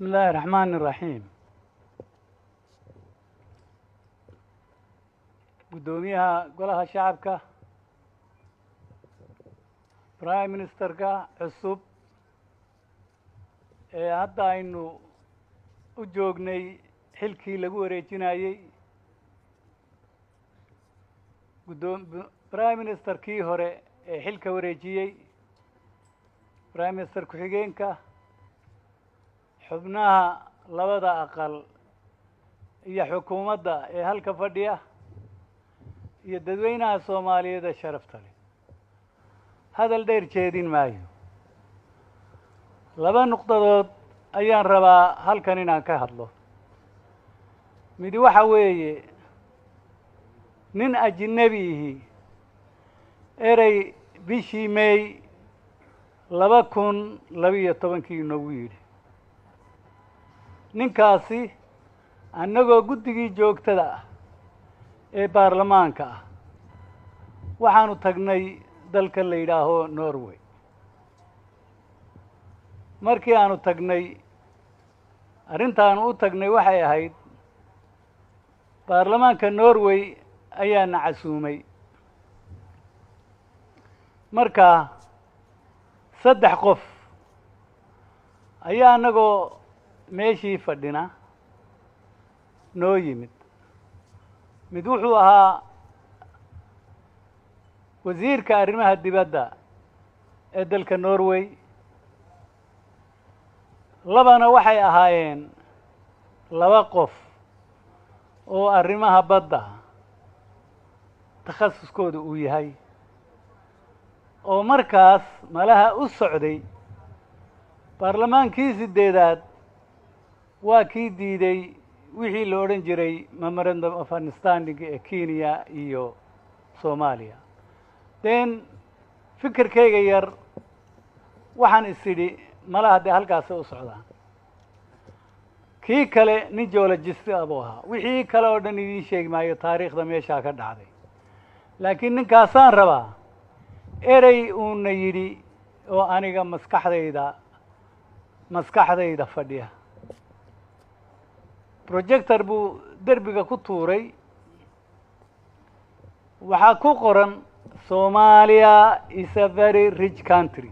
بسم الله الرحمن الرحيم. قدوميها قولها شعبك برايم منسترك عصب هذا إنه وجوجني حلكي لجوا ريتناي قدوم برايم منستر كي هره حلك وريجيي برايم منستر كحجينك xubnaha labada aqal iyo xukuumadda ee halka fadhiya iyo dadweynaha Soomaaliyeed ee sharafta leh hadal dheer jeedin maayo laba nuqtadood ayaan rabaa halkan inaan ka hadlo mid waxa weeye nin ajnabihi erey bishii May 2012 noogu yidhi ninkaasi annagoo guddigii joogtada ah ee baarlamaanka ah waxaanu tagnay dalka la yidhaaho Norway markii aanu tagnay arrintaanu u tagnay waxay ahayd baarlamaanka Norway ayaana casuumay marka 3 qof ayaa annagoo meeshii fadhina noo yimid mid wuxuu ahaa wasiirka arrimaha dibadda ee dalka Norway labana waxay ahaayeen laba qof oo arrimaha badda takhasuskooda uu yahay oo markaas malaha u socday baarlamaankii 8aad waa kii diiday wixii la odhan jiray memorandum of understanding ee Kenya iyo Soomaaliya fikirkayga yar waxaan isidhi malaha de halkaas u socdaan kii kale nin geologist abuu ahaa wixii kale oo dhan idin sheegi maayo taariikhda meesha ka dhacday laakiin ninkaasaan rabaa erey uuna yidhi oo aniga maskaxdayda fadhiya projector buu derbiga ku tuuray waxaa ku qoran Somalia is a very rich country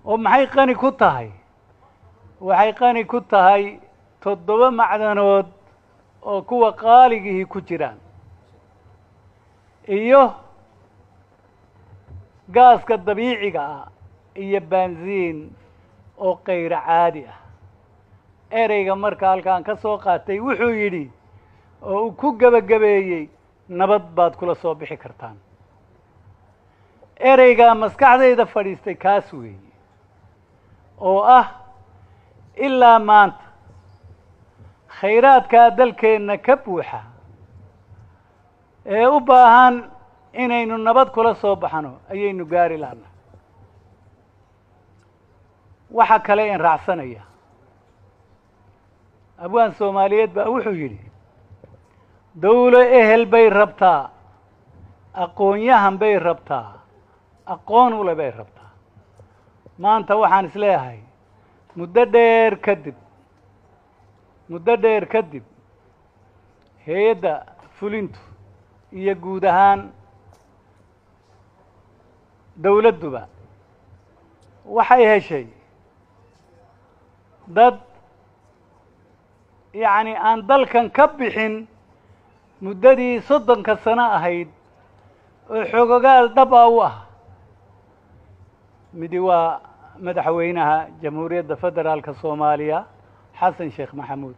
oo maxay qani ku tahay waxay qani ku tahay 7 macdanood oo kuwa qaaligii ku jiraan iyo gaaska dabiiciga ah iyo benzin oo qayr caadi ah ereyga marka halkaan ka soo qaatay wuxuu yidhi oo uu ku gabagabeeyey nabad baad kula soo bixi kartaan ereyga maskaxdayda fadhiistay kaas weeye oo ah ilaa maanta khayraadka dalkeenna ka buuxa ee u baahan inaynu nabad kula soo baxno ayaynu gaari lahayn waxa kale in raacsanaya abwaan Soomaaliyeed baa wuxuu yidhi dawlo ehel bay rabtaa aqoon-yahan bay rabtaa aqoon u leh bay rabtaa maanta waxaan isleeyahay muddo dheer kadib hay'adda fulintu iyo guud ahaan dawladduba waxay heshay dad يعني aan dalkan ka bixin muddadii 30 sano ahayd oo xogogaal dhab ah u ah midi waa madaxweynaha jamhuuriyadda federaalka Soomaaliya Xasan Sheekh Maxamuud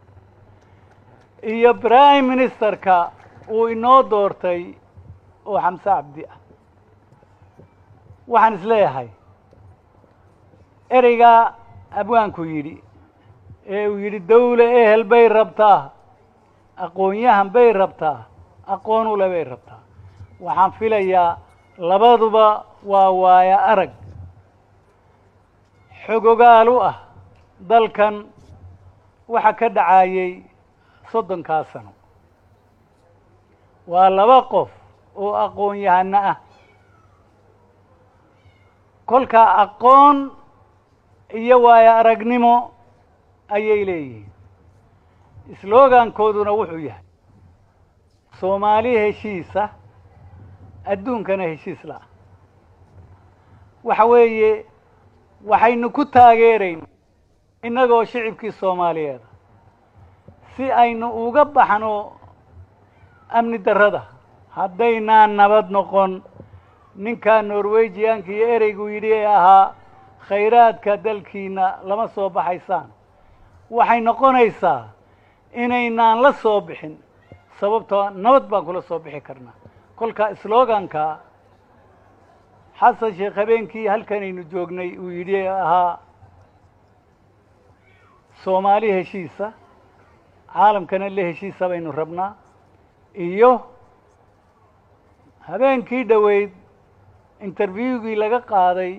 iyo prime ministerka uu inoo doortay oo Xamse Cabdi ah waxaan isleeyahay ereyga abwaanku yidhi uu yidhi dawlo ehel bay rabtaa aqoon-yahan bay rabtaa aqoon u leh bay rabtaa waxaan filayaa labaduba waa waaya arag xogogaal u ah dalkan waxa ka dhacayay 30 sano waa laba qof oo aqoon-yahano ah kolka aqoon iyo waayo aragnimo ayay leeyihiin slogankooduna wuxuu yahay soomaali heshiisa adduunkana heshiis la waxa weeye waxaynu ku taageerayna innagoo shicibkii soomaaliyeed si aynu uga baxno amni darrada haddaynaan nabad noqon ninkaa norwejiyaanka iyo ereygu yidhi ee ahaa khayraadka dalkiina lama soo baxaysaan waxay noqonaysaa inaynaan la soo bixin sababtoo nabad baan kula soo bixi karnaa kolka sloganka xasan sheekh habeenkii halkanaynu joognay uu yidhi ee ahaa soomaali heshiisa caalamkana la heshiisa baynu rabnaa iyo habeenkii dhoweyd interviewgii laga qaaday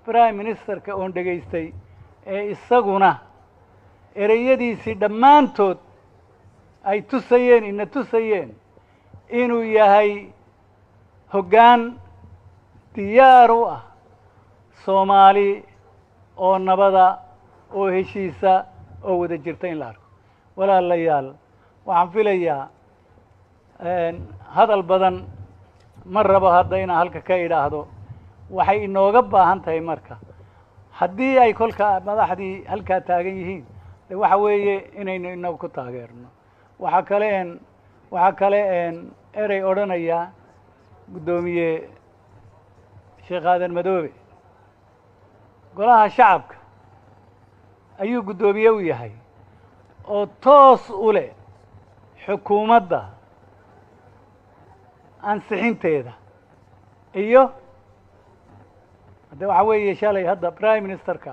prime ministerka oon dhegaystay ee isaguna ereyadiisii dhammaantood ay tusayeen ina tusayeen inuu yahay hoggaan diyaar u ah soomaali oo nabada oo heshiisa oo wada jirta in la arko walaalayaal waxaan filayaa hadal badan ma rabo hadda inaan halka ka idhaahdo waxay inooga baahan tahay marka haddii ay kolka madaxdii halkaa taagan yihiin de waxa weeye inaynu inagu ku taageerno waxaa kale erey odhanaya guddoomiye sheekh aadan madoobe golaha shacabka ayuu guddoomiye u yahay oo toos u leh xukuumadda ansixinteeda iyo hadde waxa weeye shalay hadda prime ministerka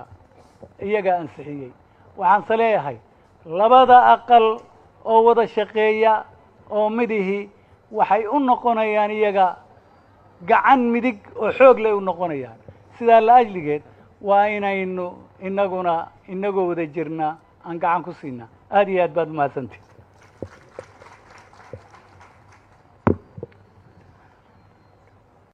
iyaga ansixiyey waxaanse leeyahay labada aqal oo wada shaqeeya oo midihii waxay u noqonayaan iyaga gacan midig oo xoog leh u noqonayaan sidaa la ajligeed waa inaynu inaguna inagoo wada jirna aan gacan ku siinaa aad iyo aad baad umahadsantihi